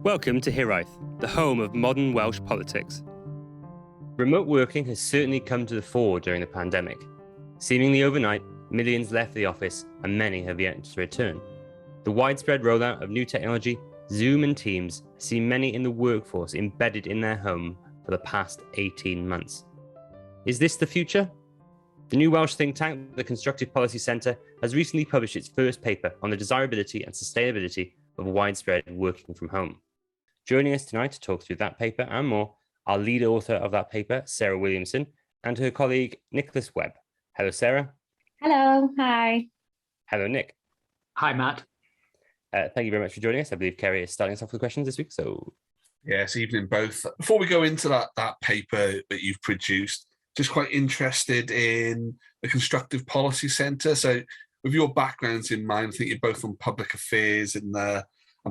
Welcome to Hiraeth, the home of modern Welsh politics. Remote working has certainly come to the fore during the pandemic. Seemingly overnight, millions left the office and many have yet to return. The widespread rollout of new technology, Zoom and Teams, has seen many in the workforce embedded in their home for the past 18 months. Is this the future? The new Welsh think tank, the Constructive Policy Centre, has recently published its first paper on the desirability and sustainability of widespread working from home. Joining us tonight to talk through that paper and more, our lead author of that paper, Sarah Williamson, and her colleague, Nicolas Webb. Hello, Sarah. Hello, hi. Hello, Nick. Hi, Matt. Thank you very much for joining us. I believe Kerry is starting us off with questions this week. Yes, evening both. Before we go into that paper that you've produced, just quite interested in the Constructive Policy Centre. So with your backgrounds in mind, I think you're both on public affairs and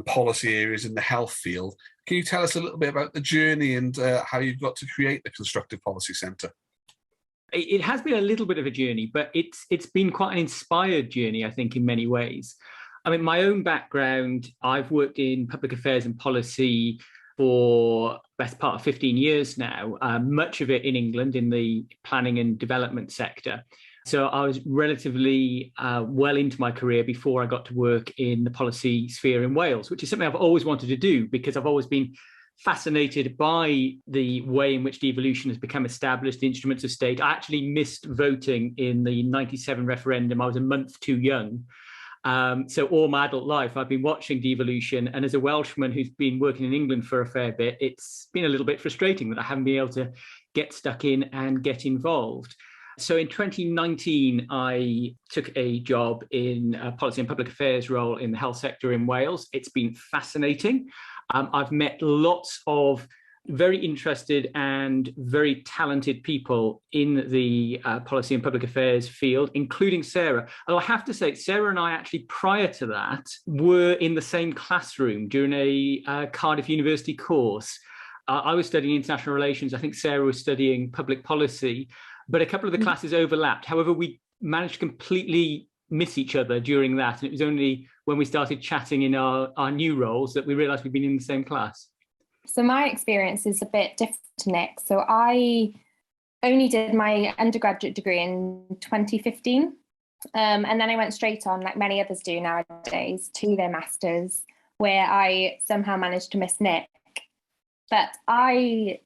policy areas in the health field. Can you tell us a little bit about the journey and how you've got to create the Constructive Policy Centre? It has been a little bit of a journey, but it's been quite an inspired journey, I think, in many ways. I mean, my own background, I've worked in public affairs and policy for the best part of 15 years now, much of it in England in the planning and development sector. So I was relatively well into my career before I got to work in the policy sphere in Wales, which is something I've always wanted to do because I've always been fascinated by the way in which devolution has become established, the instruments of state. I actually missed voting in the 97 referendum. I was a month too young. So all my adult life, I've been watching devolution. And as a Welshman who's been working in England for a fair bit, it's been a little bit frustrating that I haven't been able to get stuck in and get involved. So in 2019, I took a job in a policy and public affairs role in the health sector in Wales. It's been fascinating. I've met lots of very interested and very talented people in the policy and public affairs field, including Sarah. And I have to say, Sarah and I actually, prior to that, were in the same classroom during a Cardiff University course. I was studying international relations. I think Sarah was studying public policy, but a couple of the classes overlapped. However, we managed to completely miss each other during that. And it was only when we started chatting in our new roles that we realized we'd been in the same class. So my experience is a bit different to Nick. So I only did my undergraduate degree in 2015. And then I went straight on, like many others do nowadays, to their masters, where I somehow managed to miss Nick. But I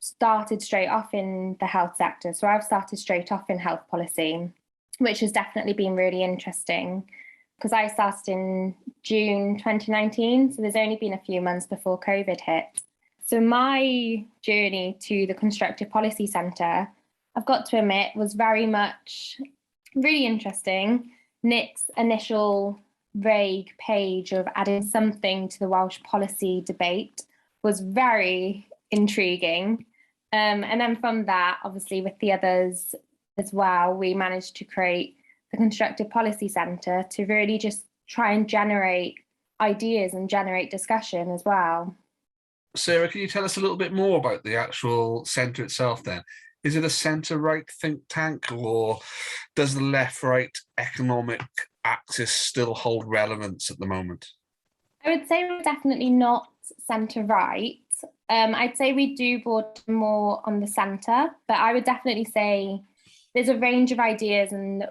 started straight off in the health sector. So I've started straight off in health policy, which has definitely been really interesting because I started in June 2019. So there's only been a few months before COVID hit. So my journey to the Constructive Policy Centre, I've got to admit, was very much really interesting. Nick's initial vague page of adding something to the Welsh policy debate was very intriguing. And then from that, obviously with the others as well, we managed to create the Constructive Policy Centre to really just try and generate ideas and generate discussion as well. Sarah, can you tell us a little bit more about the actual centre itself then? Is it a centre-right think tank, or does the left-right economic axis still hold relevance at the moment? I would say we're definitely not centre-right. I'd say we do border more on the centre, but I would definitely say there's a range of ideas and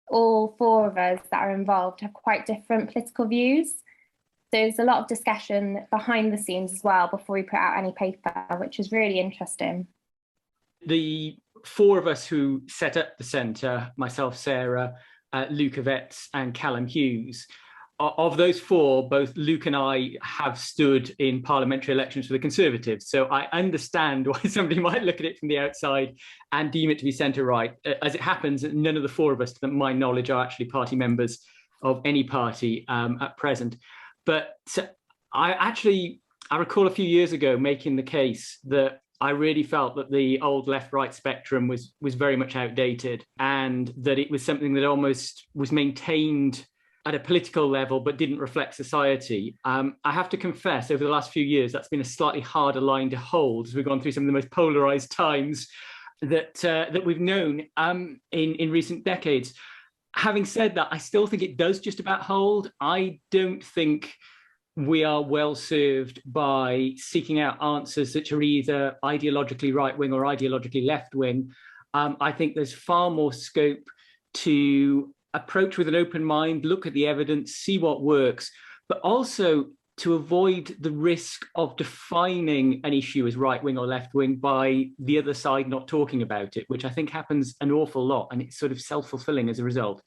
all four of us that are involved have quite different political views. There's a lot of discussion behind the scenes as well before we put out any paper, which is really interesting. The four of us who set up the centre, myself, Sarah, Luke Yvetz and Callum Hughes, of those four, both Luke and I have stood in parliamentary elections for the Conservatives. So I understand why somebody might look at it from the outside and deem it to be centre-right. As it happens, none of the four of us, to my knowledge, are actually party members of any party at present. But I recall a few years ago making the case that I really felt that the old left-right spectrum was very much outdated and that it was something that almost was maintained at a political level, but didn't reflect society. I have to confess, over the last few years, that's been a slightly harder line to hold as we've gone through some of the most polarized times that we've known in recent decades. Having said that, I still think it does just about hold. I don't think we are well served by seeking out answers that are either ideologically right-wing or ideologically left-wing. I think there's far more scope to approach with an open mind, look at the evidence, see what works, but also to avoid the risk of defining an issue as right-wing or left-wing by the other side not talking about it, which I think happens an awful lot, and it's sort of self-fulfilling as a result.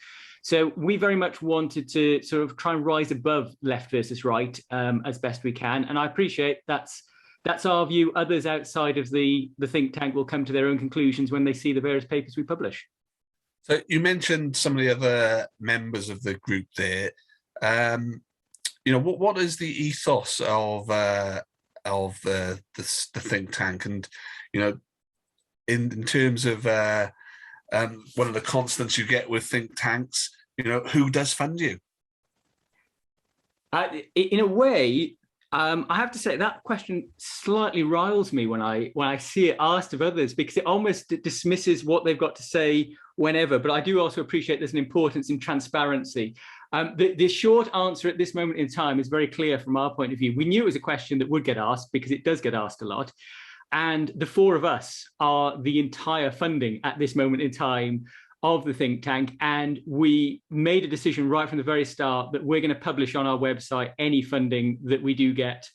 So we very much wanted to sort of try and rise above left versus right as best we can. And I appreciate that's our view. Others outside of the think tank will come to their own conclusions when they see the various papers we publish. So you mentioned some of the other members of the group there. You know, what is the ethos of the think tank, and you know, in terms of one of the constants you get with think tanks, you know, who does fund you? In a way, I have to say that question slightly riles me when I see it asked of others, because it almost dismisses what they've got to say whenever. But I do also appreciate there's an importance in transparency. The short answer at this moment in time is very clear from our point of view. We knew it was a question that would get asked because it does get asked a lot. And the four of us are the entire funding at this moment in time of the think tank. And we made a decision right from the very start that we're going to publish on our website any funding that we do get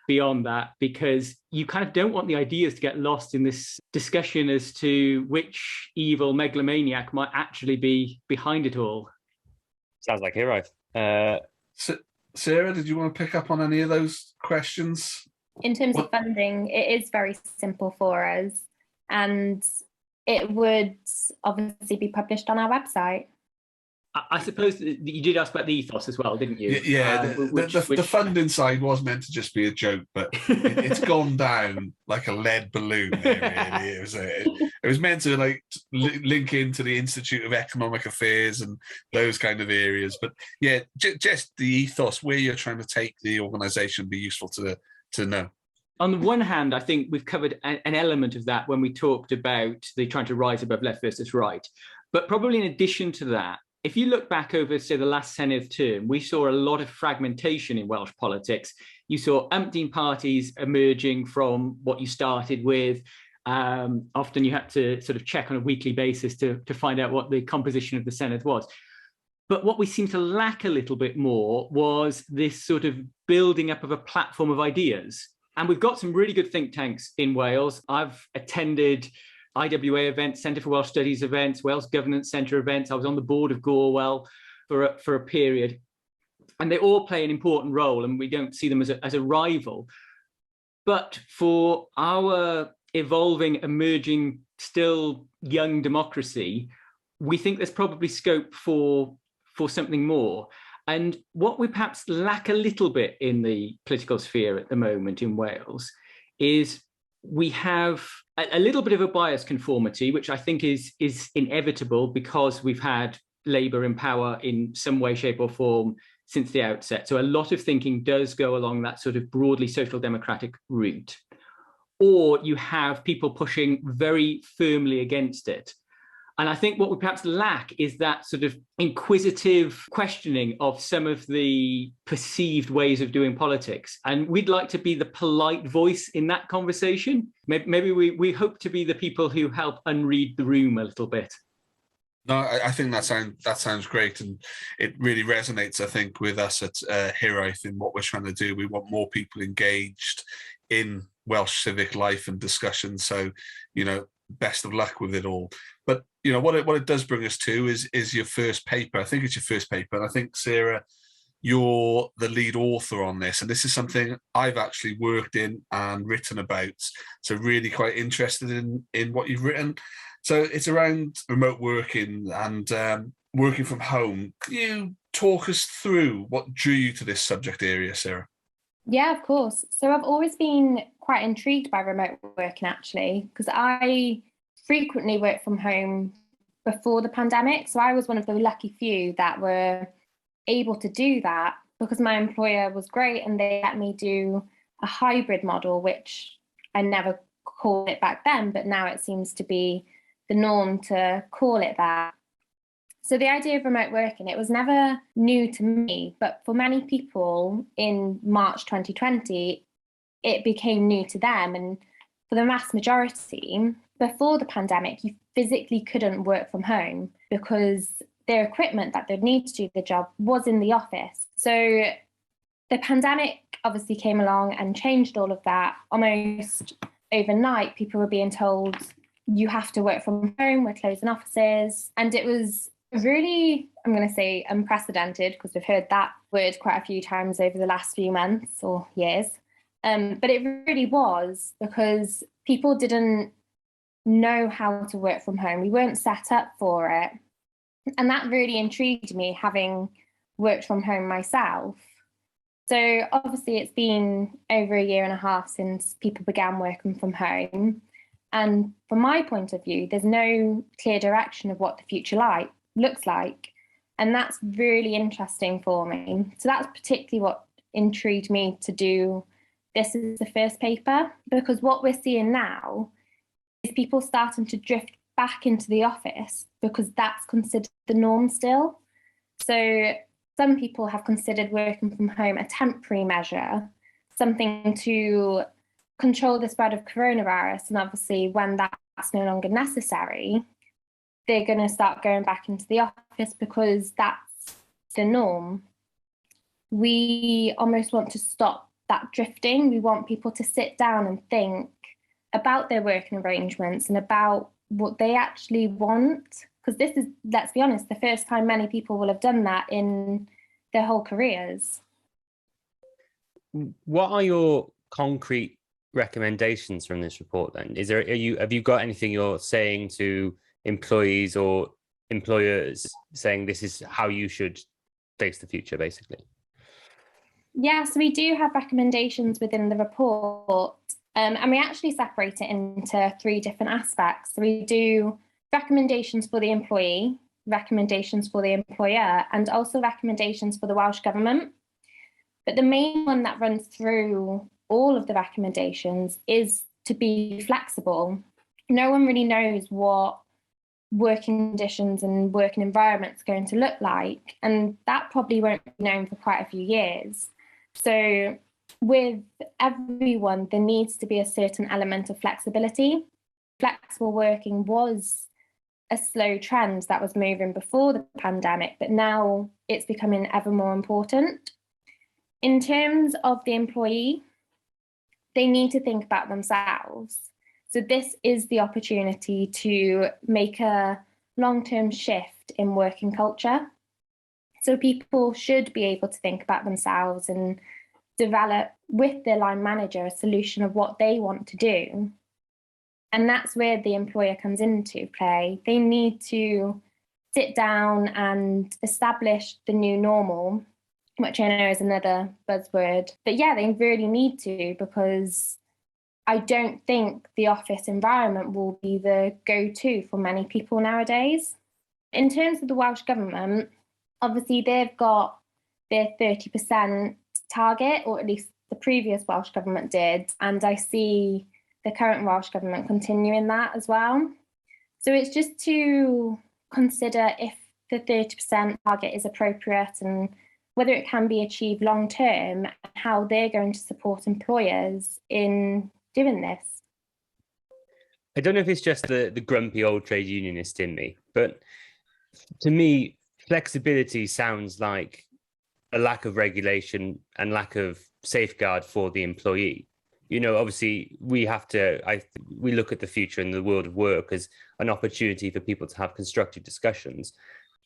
beyond that, because you kind of don't want the ideas to get lost in this discussion as to which evil megalomaniac might actually be behind it all. Sounds like hero. Sarah, did you want to pick up on any of those questions? In terms of funding, it is very simple for us, and it would obviously be published on our website. I suppose you did ask about the ethos as well, didn't you? Yeah, the funding side was meant to just be a joke, but it's gone down like a lead balloon there, really. It was meant to like link into the Institute of Economic Affairs and those kind of areas. But yeah, just the ethos, where you're trying to take the organisation, would be useful to know. On the one hand, I think we've covered an element of that when we talked about the trying to rise above left versus right. But probably in addition to that, if you look back over, say, the last 10th term, we saw a lot of fragmentation in Welsh politics. You saw umpteen parties emerging from what you started with. Often you had to sort of check on a weekly basis to find out what the composition of the Senedd was. But what we seemed to lack a little bit more was this sort of building up of a platform of ideas. And we've got some really good think tanks in Wales. I've attended IWA events, Centre for Welsh Studies events, Welsh Government Centre events. I was on the board of Gorwell for a period. And they all play an important role, and we don't see them as a rival. But for our evolving, emerging, still young democracy, we think there's probably scope for something more. And what we perhaps lack a little bit in the political sphere at the moment in Wales is we have a little bit of a bias conformity, which I think is inevitable because we've had Labour in power in some way, shape or form since the outset. So a lot of thinking does go along that sort of broadly social democratic route. Or you have people pushing very firmly against it. And I think what we perhaps lack is that sort of inquisitive questioning of some of the perceived ways of doing politics. And we'd like to be the polite voice in that conversation. Maybe we hope to be the people who help unread the room a little bit. No, I think that sounds great, and it really resonates, I think, with us at Hiraeth in what we're trying to do. We want more people engaged in Welsh civic life and discussion. So, you know, best of luck with it all. But you know what it does bring us to is your first paper. I think it's your first paper, and I think, Sarah, you're the lead author on this, and this is something I've actually worked in and written about. So really quite interested in what you've written. So it's around remote working and working from home. Can you talk us through what drew you to this subject area, Sarah? Yeah, of course. So I've always been quite intrigued by remote working, actually, because I frequently worked from home before the pandemic. So I was one of the lucky few that were able to do that because my employer was great and they let me do a hybrid model, which I never called it back then, but now it seems to be the norm to call it that. So the idea of remote working, it was never new to me, but for many people in March 2020, it became new to them. And for the vast majority, before the pandemic, you physically couldn't work from home because their equipment that they'd need to do the job was in the office. So the pandemic obviously came along and changed all of that. Almost overnight, people were being told, you have to work from home, we're closing offices. And it was really, I'm going to say unprecedented, because we've heard that word quite a few times over the last few months or years. But it really was, because people didn't know how to work from home. We weren't set up for it. And that really intrigued me, having worked from home myself. So obviously it's been over a year and a half since people began working from home. And from my point of view, there's no clear direction of what the future looks like. And that's really interesting for me. So that's particularly what intrigued me to do this as the first paper, because what we're seeing now is people starting to drift back into the office because that's considered the norm still. So some people have considered working from home a temporary measure, something to control the spread of coronavirus. And obviously, when that's no longer necessary, they're going to start going back into the office because that's the norm. We almost want to stop that drifting. We want people to sit down and think about their working arrangements and about what they actually want. Because this is, let's be honest, the first time many people will have done that in their whole careers. What are your concrete recommendations from this report then? Have you got anything you're saying to employees or employers saying this is how you should face the future, basically? Yes, we do have recommendations within the report, and we actually separate it into 3 different aspects. So we do recommendations for the employee, recommendations for the employer, and also recommendations for the Welsh Government. But the main one that runs through all of the recommendations is to be flexible. No one really knows what working conditions and working environments are going to look like, and that probably won't be known for quite a few years. So with everyone, there needs to be a certain element of flexibility. Flexible working was a slow trend that was moving before the pandemic, but now it's becoming ever more important. In terms of the employee, they need to think about themselves. So this is the opportunity to make a long-term shift in working culture. So people should be able to think about themselves and develop with their line manager a solution of what they want to do. And that's where the employer comes into play. They need to sit down and establish the new normal, which I know is another buzzword. But yeah, they really need to, because I don't think the office environment will be the go-to for many people nowadays. In terms of the Welsh Government, obviously they've got their 30% target, or at least the previous Welsh Government did, and I see the current Welsh Government continuing that as well. So it's just to consider if the 30% target is appropriate and whether it can be achieved long term, and how they're going to support employers in doing this. I don't know if it's just the grumpy old trade unionist in me, but to me, flexibility sounds like a lack of regulation and lack of safeguard for the employee. You know, obviously, we look at the future in the world of work as an opportunity for people to have constructive discussions.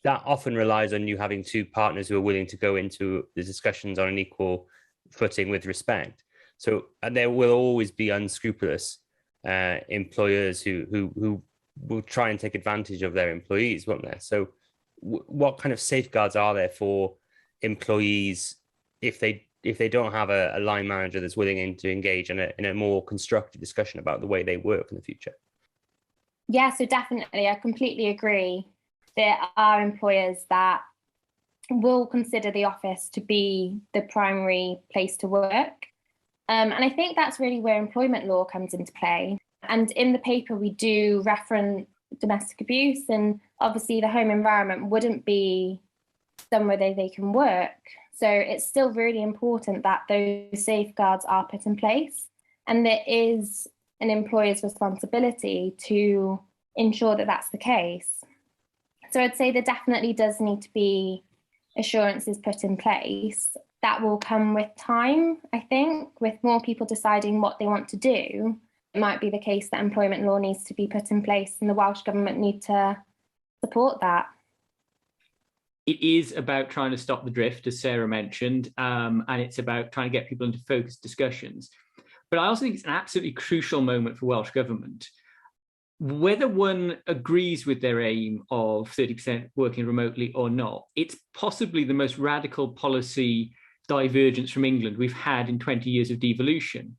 That often relies on you having 2 partners who are willing to go into the discussions on an equal footing with respect. So, and there will always be unscrupulous employers who will try and take advantage of their employees, won't there? So what kind of safeguards are there for employees if they don't have a line manager that's willing to engage in a more constructive discussion about the way they work in the future? Yeah, so definitely, I completely agree. There are employers that will consider the office to be the primary place to work. And I think that's really where employment law comes into play. And in the paper, we do reference domestic abuse. And obviously the home environment wouldn't be somewhere they can work. So it's still really important that those safeguards are put in place, and there is an employer's responsibility to ensure that that's the case. So I'd say there definitely does need to be assurances put in place. That will come with time, I think, with more people deciding what they want to do. It might be the case that employment law needs to be put in place, and the Welsh Government need to support that. It is about trying to stop the drift, as Sarah mentioned, and it's about trying to get people into focused discussions. But I also think it's an absolutely crucial moment for Welsh Government. Whether one agrees with their aim of 30% working remotely or not, it's possibly the most radical policy divergence from England we've had in 20 years of devolution.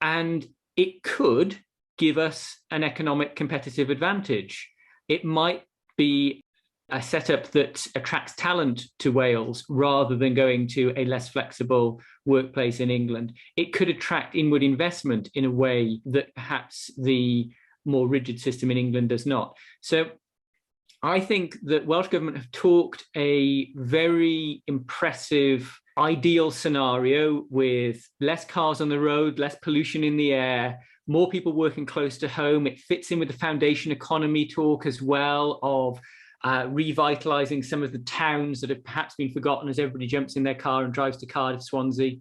And it could give us an economic competitive advantage. It might be a setup that attracts talent to Wales rather than going to a less flexible workplace in England. It could attract inward investment in a way that perhaps the more rigid system in England does not. So I think that Welsh Government have talked a very impressive ideal scenario with less cars on the road, less pollution in the air, more people working close to home. It fits in with the foundation economy talk as well of revitalising some of the towns that have perhaps been forgotten as everybody jumps in their car and drives to Cardiff, Swansea.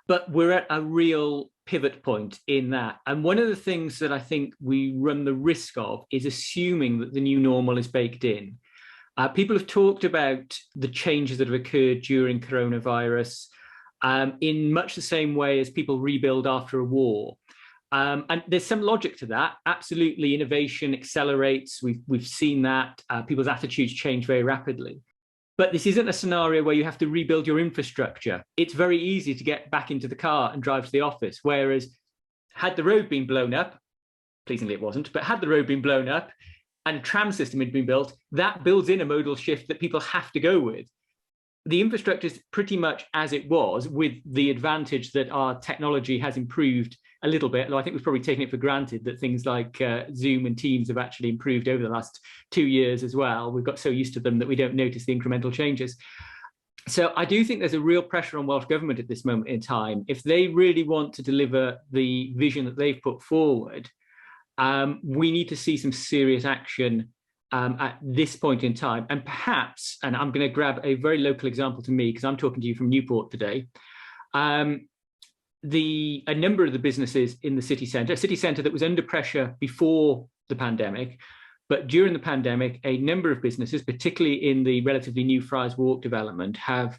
But we're at a real pivot point in that. And one of the things that I think we run the risk of is assuming that the new normal is baked in. People have talked about the changes that have occurred during coronavirus in much the same way as people rebuild after a war. And there's some logic to that. Absolutely, innovation accelerates. We've seen that. People's attitudes change very rapidly. But this isn't a scenario where you have to rebuild your infrastructure. It's very easy to get back into the car and drive to the office. Whereas had the road been blown up, pleasingly it wasn't, but had the road been blown up and a tram system had been built, that builds in a modal shift that people have to go with. The infrastructure is pretty much as it was, with the advantage that our technology has improved a little bit. Though I think we've probably taken it for granted that things like Zoom and Teams have actually improved over the last 2 years as well. We've got so used to them that we don't notice the incremental changes. So I do think there's a real pressure on Welsh Government at this moment in time. If they really want to deliver the vision that they've put forward, we need to see some serious action at this point in time. And perhaps, and I'm going to grab a very local example to me because I'm talking to you from Newport today, a number of the businesses in the city centre, a city centre that was under pressure before the pandemic, but during the pandemic, a number of businesses, particularly in the relatively new Friars Walk development, have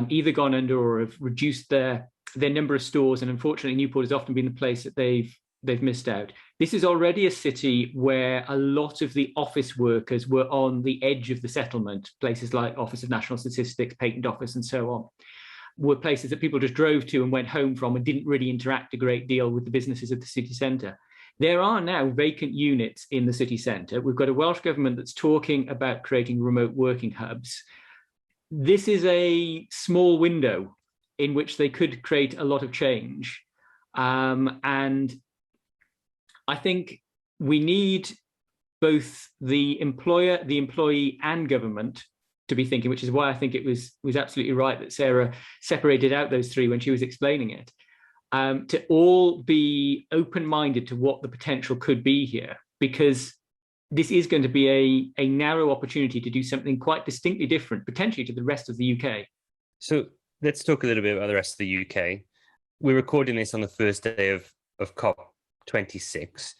either gone under or have reduced their number of stores. And unfortunately, Newport has often been the place that they've missed out. This is already a city where a lot of the office workers were on the edge of the settlement. Places like Office of National Statistics, Patent Office, and so on, were places that people just drove to and went home from and didn't really interact a great deal with the businesses of the city centre. There are now vacant units in the city centre. We've got a Welsh Government that's talking about creating remote working hubs. This is a small window in which they could create a lot of change. And I think we need both the employer, the employee, and government to be thinking, which is why I think it was absolutely right that Sarah separated out those three when she was explaining it, to all be open-minded to what the potential could be here, because this is going to be a narrow opportunity to do something quite distinctly different, potentially to the rest of the UK. So let's talk a little bit about the rest of the UK. We're recording this on the first day of COP26.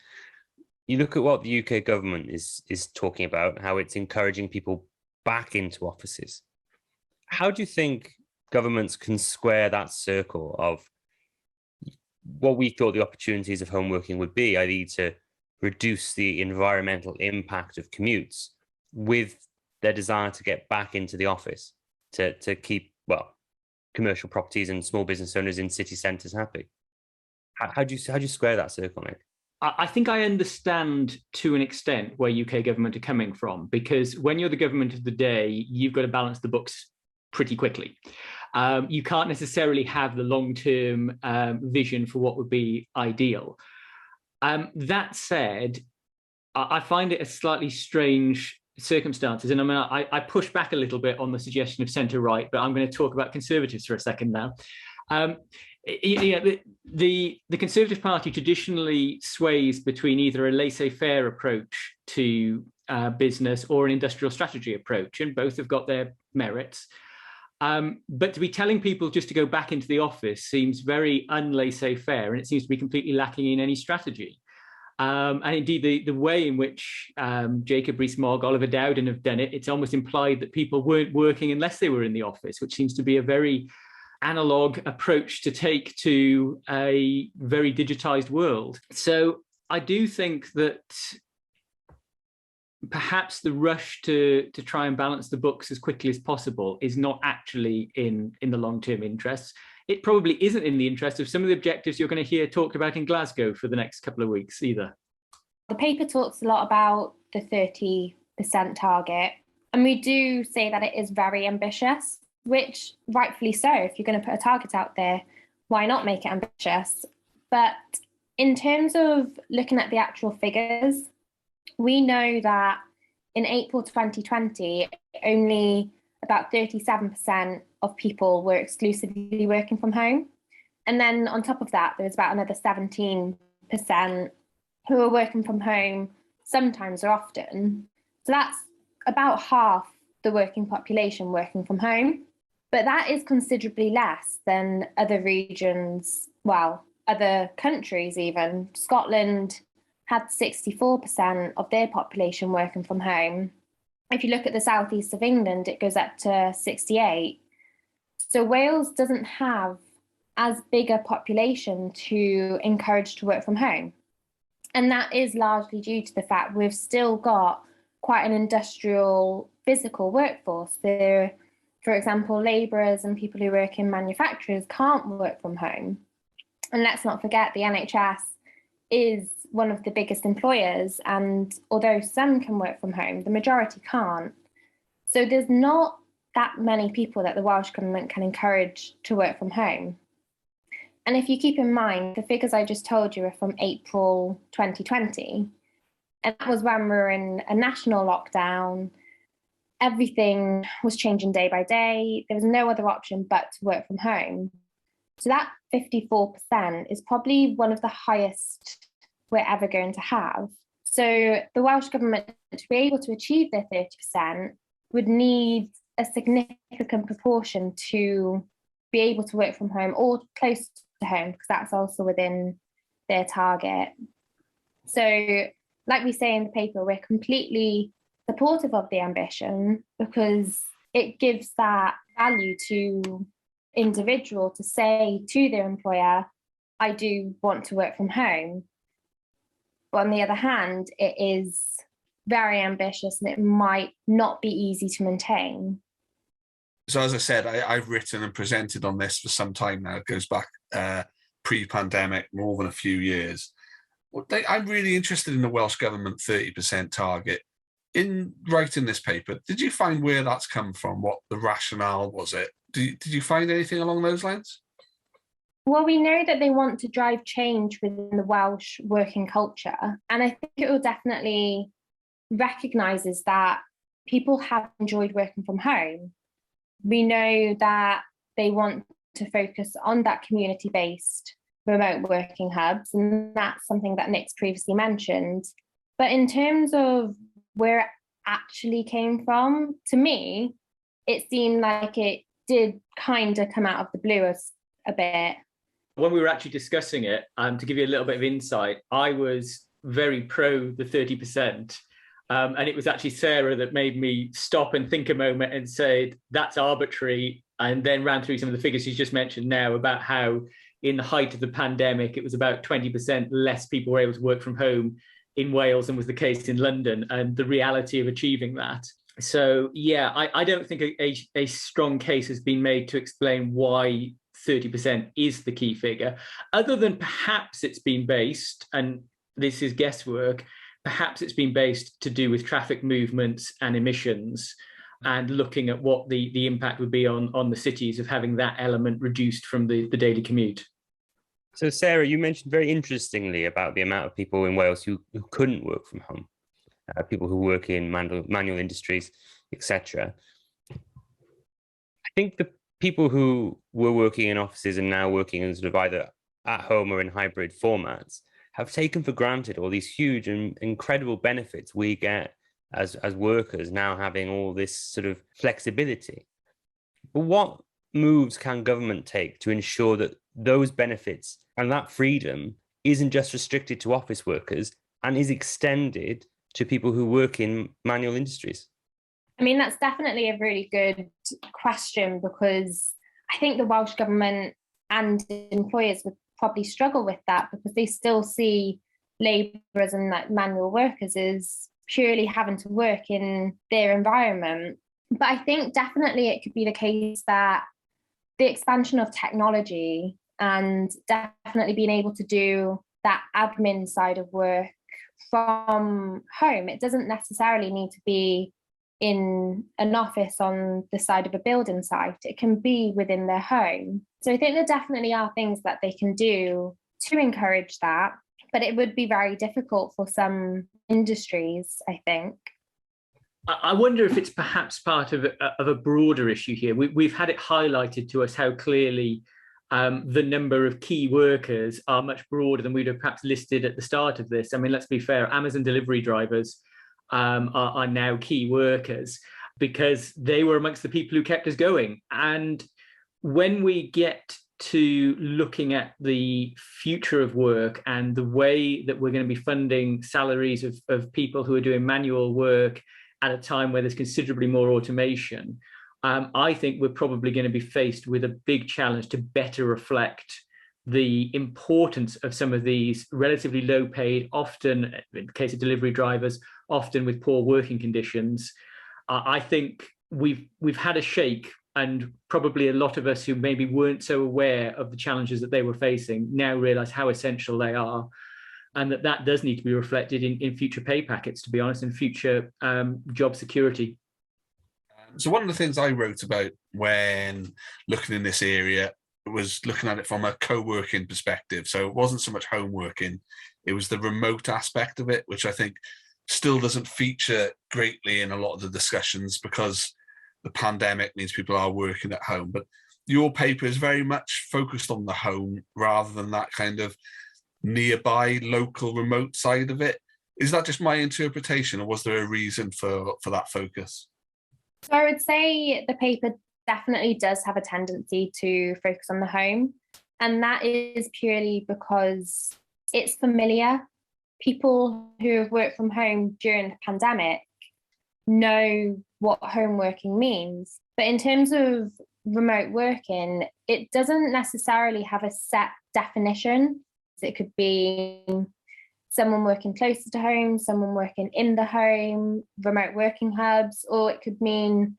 You look at what the UK government is talking about, how it's encouraging people back into offices. How do you think governments can square that circle of what we thought the opportunities of home working would be, i.e. to reduce the environmental impact of commutes, with their desire to get back into the office, to keep, well, commercial properties and small business owners in city centres happy? How do you square that circle, Nick? I think I understand to an extent where UK government are coming from, because when you're the government of the day, you've got to balance the books pretty quickly. You can't necessarily have the long-term vision for what would be ideal. That said, I find it a slightly strange circumstances. And I mean, I push back a little bit on the suggestion of centre-right, but I'm going to talk about Conservatives for a second now. The Conservative Party traditionally sways between either a laissez-faire approach to business or an industrial strategy approach, and both have got their merits. But to be telling people just to go back into the office seems very un-laissez-faire, and it seems to be completely lacking in any strategy. And indeed, the way in which Jacob Rees-Mogg, Oliver Dowden have done it, it's almost implied that people weren't working unless they were in the office, which seems to be a very analog approach to take to a very digitized world. So I do think that perhaps the rush to try and balance the books as quickly as possible is not actually in the long-term interests. It probably isn't in the interest of some of the objectives you're going to hear talked about in Glasgow for the next couple of weeks either. The paper talks a lot about the 30% target, and we do say that it is very ambitious, which rightfully so. If you're going to put a target out there, why not make it ambitious? But in terms of looking at the actual figures, we know that in April 2020, only about 37% of people were exclusively working from home. And then on top of that, there was about another 17% who were working from home sometimes or often. So that's about half the working population working from home. But that is considerably less than other regions, well, other countries even. Scotland had 64% of their population working from home. If you look at the southeast of England, it goes up to 68. So Wales doesn't have as big a population to encourage to work from home. And that is largely due to the fact we've still got quite an industrial physical workforce. There, for example, labourers and people who work in manufacturers can't work from home. And let's not forget the NHS is one of the biggest employers, and although some can work from home, the majority can't. So there's not that many people that the Welsh Government can encourage to work from home. And if you keep in mind, the figures I just told you are from April 2020, and that was when we were in a national lockdown. Everything was changing day by day. There was no other option but to work from home. So that 54% is probably one of the highest we're ever going to have. So the Welsh Government, to be able to achieve their 30%, would need a significant proportion to be able to work from home or close to home, because that's also within their target. So like we say in the paper, we're completely supportive of the ambition because it gives that value to individual to say to their employer, I do want to work from home. But on the other hand, it is very ambitious and it might not be easy to maintain. So as I said, I've written and presented on this for some time now. It goes back pre-pandemic, more than a few years. I'm really interested in the Welsh Government 30% target. In writing this paper, did you find where that's come from? What the rationale was it? Did you find anything along those lines? Well, we know that they want to drive change within the Welsh working culture. And I think it will definitely recognises that people have enjoyed working from home. We know that they want to focus on that community-based remote working hubs, and that's something that Nick's previously mentioned. But in terms of where it actually came from, to me, it seemed like it did kind of come out of the blue a bit. When we were actually discussing it, to give you a little bit of insight, I was very pro the 30%. And it was actually Sarah that made me stop and think a moment and said, that's arbitrary. And then ran through some of the figures she's just mentioned now about how in the height of the pandemic, it was about 20% less people were able to work from home in Wales than was the case in London, and the reality of achieving that. So, yeah, I don't think a strong case has been made to explain why 30% is the key figure, other than perhaps it's been based, and this is guesswork, perhaps it's been based to do with traffic movements and emissions, and looking at what the impact would be on the cities of having that element reduced from the daily commute. So, Sarah, you mentioned very interestingly about the amount of people in Wales who couldn't work from home. people who work in manual industries, etc. I think the people who were working in offices and now working in sort of either at home or in hybrid formats have taken for granted all these huge and incredible benefits we get as workers, now having all this sort of flexibility. But what moves can government take to ensure that those benefits and that freedom isn't just restricted to office workers and is extended to people who work in manual industries? I mean, that's definitely a really good question, because I think the Welsh Government and employers would probably struggle with that, because they still see labourers and like manual workers as purely having to work in their environment. But I think definitely it could be the case that the expansion of technology and definitely being able to do that admin side of work from home, it doesn't necessarily need to be in an office on the side of a building site. It can be within their home. So I think there definitely are things that they can do to encourage that, but it would be very difficult for some industries, I think. I wonder if it's perhaps part of a broader issue here. We've had it highlighted to us how clearly the number of key workers are much broader than we'd have perhaps listed at the start of this. I mean, let's be fair, Amazon delivery drivers are now key workers because they were amongst the people who kept us going. And when we get to looking at the future of work and the way that we're going to be funding salaries of people who are doing manual work at a time where there's considerably more automation, I think we're probably going to be faced with a big challenge to better reflect the importance of some of these relatively low paid, often, in the case of delivery drivers, often with poor working conditions. I think we've had a shake, and probably a lot of us who maybe weren't so aware of the challenges that they were facing now realise how essential they are, and that does need to be reflected in future pay packets, to be honest, and future job security. So one of the things I wrote about when looking in this area was looking at it from a co-working perspective. So it wasn't so much home working, it was the remote aspect of it, which I think still doesn't feature greatly in a lot of the discussions because the pandemic means people are working at home. But your paper is very much focused on the home rather than that kind of nearby local remote side of it. Is that just my interpretation, or was there a reason for that focus? So I would say the paper definitely does have a tendency to focus on the home, and that is purely because it's familiar. People who have worked from home during the pandemic know what home working means. But in terms of remote working, it doesn't necessarily have a set definition. It could be someone working closer to home, someone working in the home, remote working hubs, or it could mean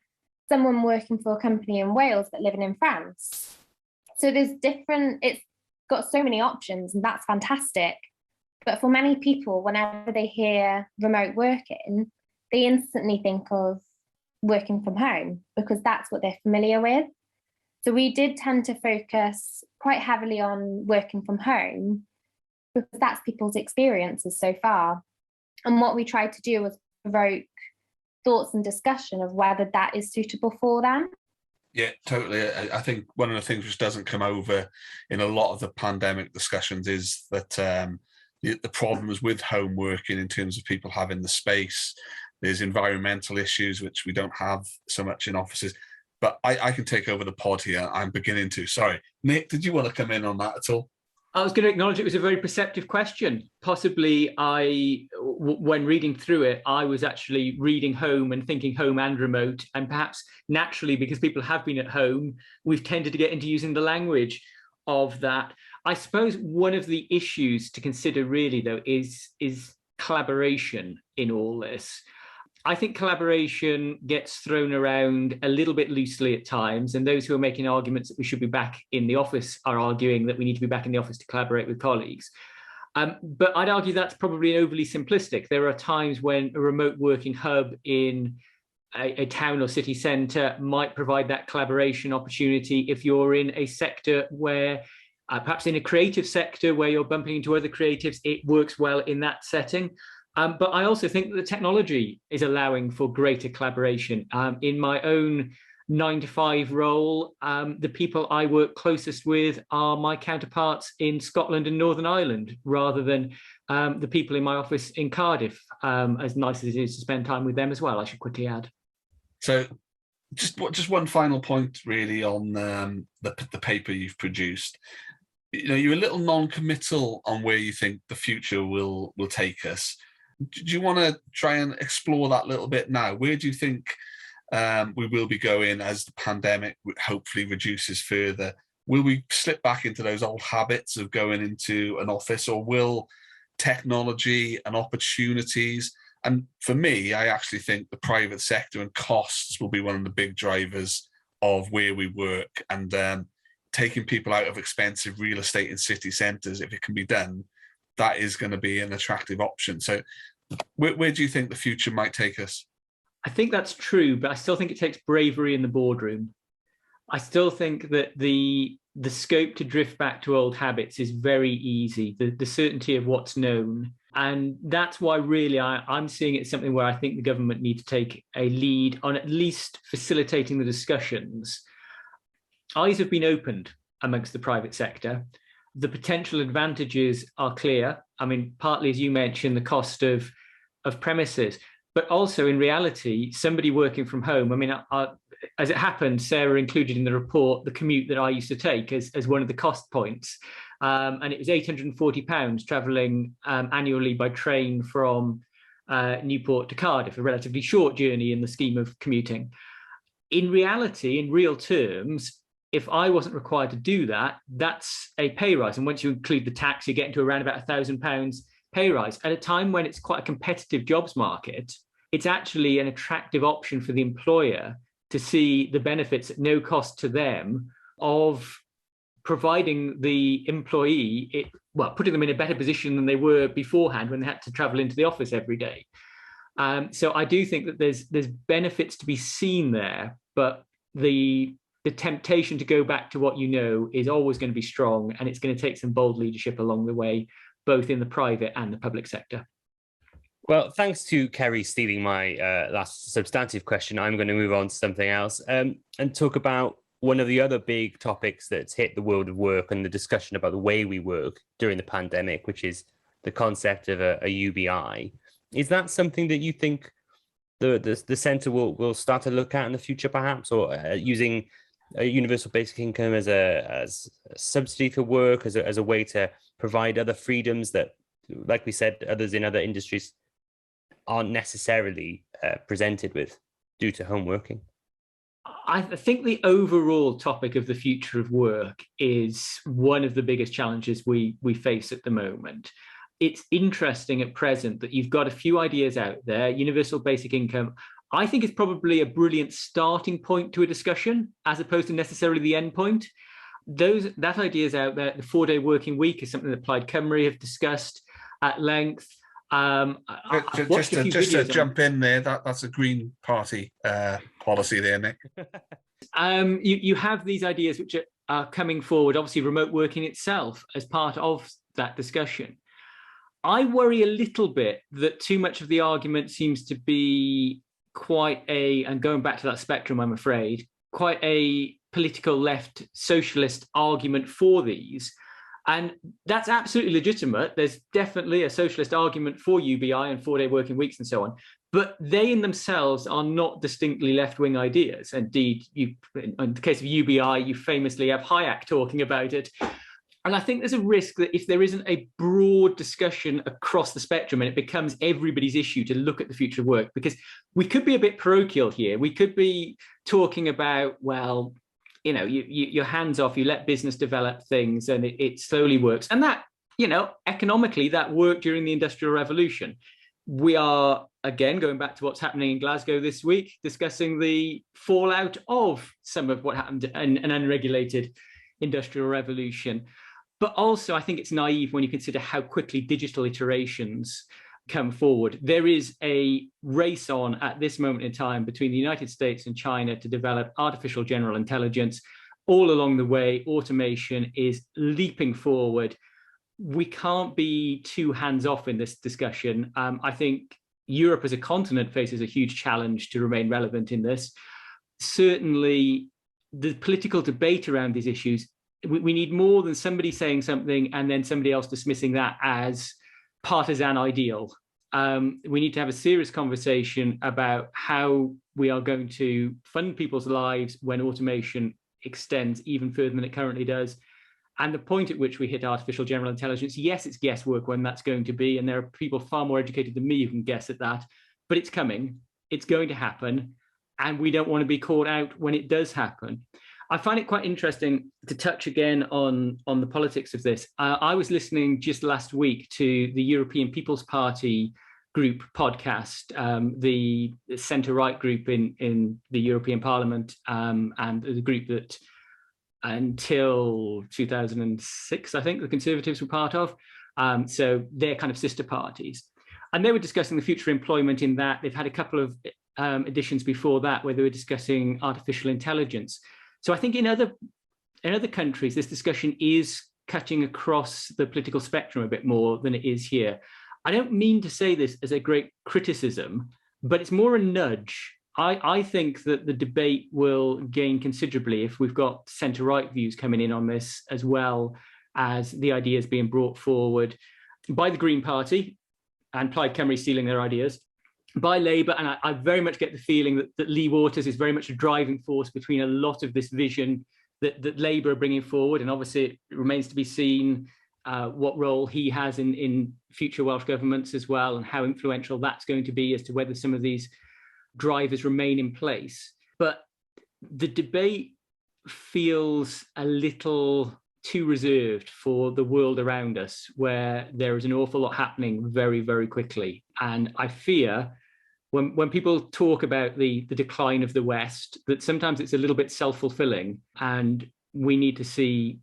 someone working for a company in Wales but living in France. So it's got so many options, and that's fantastic. But for many people, whenever they hear remote working, they instantly think of working from home because that's what they're familiar with. So we did tend to focus quite heavily on working from home because that's people's experiences so far. And what we tried to do was provoke thoughts and discussion of whether that is suitable for them. Yeah, totally. I think one of the things which doesn't come over in a lot of the pandemic discussions is that the problems with home working in terms of people having the space. There's environmental issues, which we don't have so much in offices. But I can take over the pod here. I'm beginning to. Sorry. Nick, did you want to come in on that at all? I was going to acknowledge it was a very perceptive question. Possibly when reading through it, I was actually reading home and thinking home and remote. And perhaps naturally, because people have been at home, we've tended to get into using the language of that. I suppose one of the issues to consider really, though, is collaboration in all this. I think collaboration gets thrown around a little bit loosely at times, and those who are making arguments that we should be back in the office are arguing that we need to be back in the office to collaborate with colleagues. But I'd argue that's probably overly simplistic. There are times when a remote working hub in a town or city centre might provide that collaboration opportunity if you're in a sector where, perhaps in a creative sector where you're bumping into other creatives, it works well in that setting. But I also think that the technology is allowing for greater collaboration. In my own 9 to 5 role, the people I work closest with are my counterparts in Scotland and Northern Ireland, rather than the people in my office in Cardiff, as nice as it is to spend time with them as well, I should quickly add. So just one final point really on the paper you've produced. You're a little non-committal on where you think the future will take us. Do you want to try and explore that a little bit now? Where do you think we will be going as the pandemic hopefully reduces further? Will we slip back into those old habits of going into an office, or will technology and opportunities? And for me, I actually think the private sector and costs will be one of the big drivers of where we work, and taking people out of expensive real estate in city centres, if it can be done, that is going to be an attractive option. So where do you think the future might take us? I think that's true, but I still think it takes bravery in the boardroom. I still think that the scope to drift back to old habits is very easy, the certainty of what's known. And that's why really I'm seeing it as something where I think the government need to take a lead on at least facilitating the discussions. Eyes have been opened amongst the private sector. The potential advantages are clear. I mean, partly, as you mentioned, the cost of premises, but also in reality, somebody working from home. I mean, as it happened, Sarah included in the report the commute that I used to take as one of the cost points. And it was £840 travelling annually by train from Newport to Cardiff, a relatively short journey in the scheme of commuting. In reality, in real terms, if I wasn't required to do that, that's a pay rise. And once you include the tax, you get into around about £1,000 pay rise. At a time when it's quite a competitive jobs market, it's actually an attractive option for the employer to see the benefits at no cost to them of providing the employee, putting them in a better position than they were beforehand when they had to travel into the office every day. So I do think that there's benefits to be seen there, but the temptation to go back to what you know is always going to be strong, and it's going to take some bold leadership along the way, both in the private and the public sector. Well, thanks to Kerry stealing my last substantive question, I'm going to move on to something else and talk about one of the other big topics that's hit the world of work and the discussion about the way we work during the pandemic, which is the concept of a UBI. Is that something that you think the centre will start to look at in the future, perhaps, or using a universal basic income as a subsidy for work, as a way to provide other freedoms that, like we said, others in other industries aren't necessarily presented with due to home working? I think the overall topic of the future of work is one of the biggest challenges we face at the moment. It's interesting at present that you've got a few ideas out there. Universal basic income, I think, is probably a brilliant starting point to a discussion, as opposed to necessarily the end point. That idea is out there. The 4-day working week is something that Plaid Cymru have discussed at length. Just to jump in there, that's a Green Party policy there, Nick. You have these ideas which are coming forward, obviously remote working itself as part of that discussion. I worry a little bit that too much of the argument seems to be and going back to that spectrum, I'm afraid, quite a political left socialist argument for these. And that's absolutely legitimate. There's definitely a socialist argument for UBI and 4-day working weeks and so on. But they in themselves are not distinctly left-wing ideas. Indeed, in the case of UBI, you famously have Hayek talking about it. And I think there's a risk that if there isn't a broad discussion across the spectrum and it becomes everybody's issue to look at the future of work, because we could be a bit parochial here. We could be talking about, well, you're hands off, you let business develop things and it slowly works. And that, economically, that worked during the Industrial Revolution. We are, again, going back to what's happening in Glasgow this week, discussing the fallout of some of what happened in an unregulated Industrial Revolution. But also, I think it's naive when you consider how quickly digital iterations come forward. There is a race on at this moment in time between the United States and China to develop artificial general intelligence. All along the way, automation is leaping forward. we can't be too hands-off in this discussion. I think Europe as a continent faces a huge challenge to remain relevant in this. Certainly, the political debate around these issues, we need more than somebody saying something and then somebody else dismissing that as partisan ideal. We need to have a serious conversation about how we are going to fund people's lives when automation extends even further than it currently does. And the point at which we hit artificial general intelligence, yes, it's guesswork when that's going to be, and there are people far more educated than me who can guess at that, but it's coming, it's going to happen, and we don't want to be caught out when it does happen. I find it quite interesting to touch again on the politics of this. I was listening just last week to the European People's Party group podcast, the centre-right group in the European Parliament, and the group that until 2006, I think, the Conservatives were part of. So they're kind of sister parties. And they were discussing the future employment in that. They've had a couple of editions before that where they were discussing artificial intelligence. So I think in other countries, this discussion is cutting across the political spectrum a bit more than it is here. I don't mean to say this as a great criticism, but it's more a nudge. I think that the debate will gain considerably if we've got centre-right views coming in on this, as well as the ideas being brought forward by the Green Party and Plaid Cymru stealing their ideas, by Labour, and I very much get the feeling that Lee Waters is very much a driving force between a lot of this vision that Labour are bringing forward, and obviously it remains to be seen what role he has in future Welsh governments as well, and how influential that's going to be as to whether some of these drivers remain in place. But the debate feels a little too reserved for the world around us, where there is an awful lot happening very, very quickly. And I fear when people talk about the decline of the West, that sometimes it's a little bit self-fulfilling, and we need to see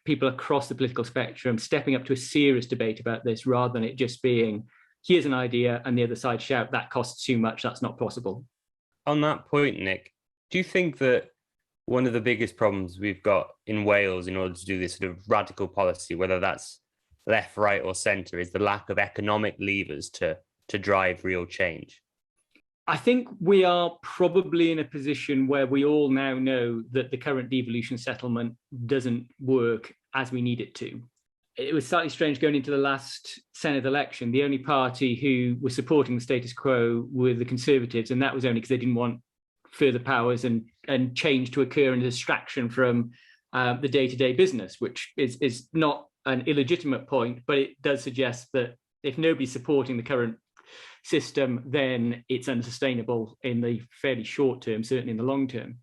people across the political spectrum stepping up to a serious debate about this, rather than it just being, here's an idea and the other side shout, that costs too much, that's not possible. On that point, Nick, do you think that one of the biggest problems we've got in Wales in order to do this sort of radical policy, whether that's left, right or centre, is the lack of economic levers to drive real change? I think we are probably in a position where we all now know that the current devolution settlement doesn't work as we need it to. It was slightly strange going into the last Senate election. The only party who was supporting the status quo were the Conservatives, and that was only because they didn't want further powers and change to occur and distraction from the day-to-day business, which is not an illegitimate point, but it does suggest that if nobody's supporting the current system, then it's unsustainable in the fairly short term, certainly in the long term.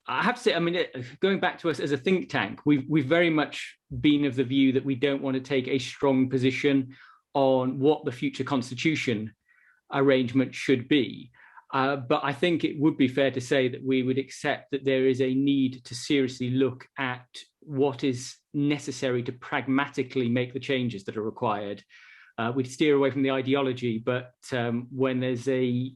I have to say, I mean, going back to us as a think tank, we've very much been of the view that we don't want to take a strong position on what the future constitution arrangement should be. But I think it would be fair to say that we would accept that there is a need to seriously look at what is necessary to pragmatically make the changes that are required. We'd steer away from the ideology, but when there's a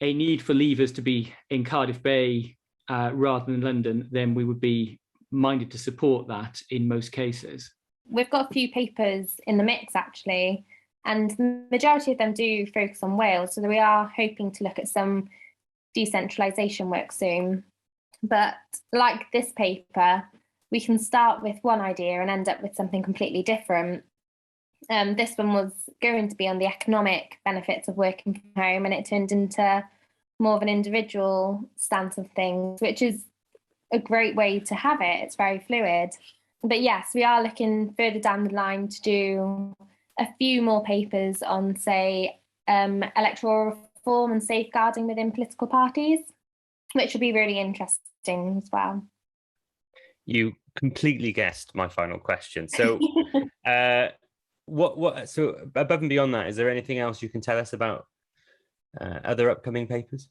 need for levers to be in Cardiff Bay rather than London, then we would be minded to support that in most cases. We've got a few papers in the mix, actually, and the majority of them do focus on Wales, so we are hoping to look at some decentralisation work soon. But like this paper, we can start with one idea and end up with something completely different. This one was going to be on the economic benefits of working from home, and it turned into more of an individual stance of things, which is a great way to have it. It's very fluid. But yes, we are looking further down the line to do a few more papers on, say, electoral reform and safeguarding within political parties, which will be really interesting as well. You completely guessed my final question. So so above and beyond that, is there anything else you can tell us about other upcoming papers,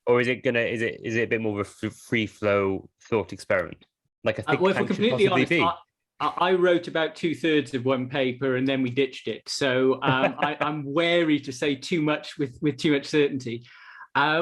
or is it a bit more of a free flow thought experiment, like I think well, if we're completely honest, I wrote about 2/3 of one paper and then we ditched it, so I'm wary to say too much with too much certainty.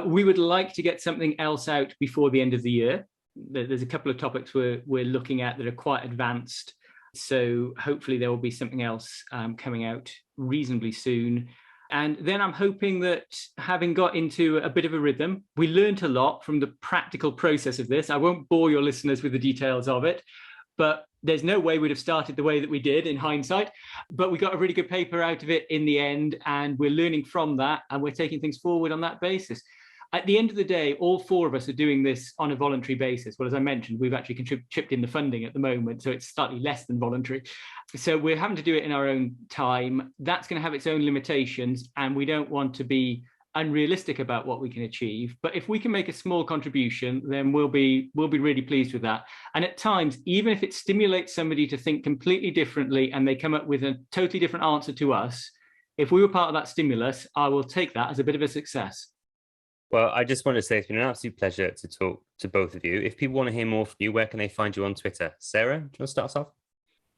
We would like to get something else out before the end of the year. There's a couple of topics we're looking at that are quite advanced, So hopefully there will be something else coming out reasonably soon. And then I'm hoping that having got into a bit of a rhythm, we learned a lot from the practical process of this. I won't bore your listeners with the details of it, but there's no way we'd have started the way that we did in hindsight. But we got a really good paper out of it in the end, and we're learning from that, and we're taking things forward on that basis. At the end of the day, all four of us are doing this on a voluntary basis. Well, as I mentioned, we've actually chipped in the funding at the moment, so it's slightly less than voluntary. So we're having to do it in our own time. That's going to have its own limitations, and we don't want to be unrealistic about what we can achieve. But if we can make a small contribution, then we'll be really pleased with that. And at times, even if it stimulates somebody to think completely differently and they come up with a totally different answer to us, if we were part of that stimulus, I will take that as a bit of a success. Well, I just want to say it's been an absolute pleasure to talk to both of you. If people want to hear more from you, where can they find you on Twitter? Sarah, do you want to start us off?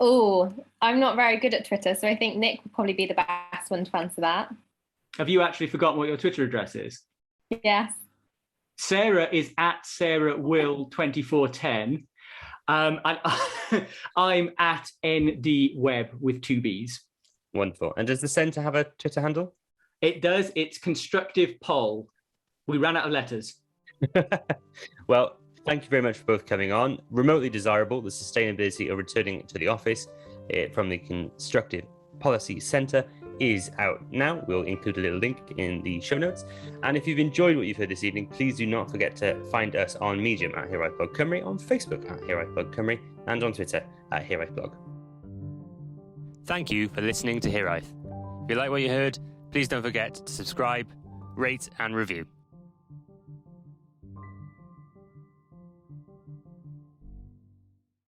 Oh, I'm not very good at Twitter, so I think Nick would probably be the best one to answer that. Have you actually forgotten what your Twitter address is? Yes. Sarah is at SarahWill2410. And I'm at ND Webb with 2 Bs. Wonderful. And does the centre have a Twitter handle? It does. It's Constructive Poll. We ran out of letters. Well, thank you very much for both coming on. Remotely Desirable, the sustainability of returning to the office from the Constructive Policy Centre is out now. We'll include a little link in the show notes. And if you've enjoyed what you've heard this evening, please do not forget to find us on Medium at Here I Blog Cymru, on Facebook at Here I Blog Cymru, and on Twitter at Here I Blog. Thank you for listening to Here I. If you like what you heard, please don't forget to subscribe, rate and review.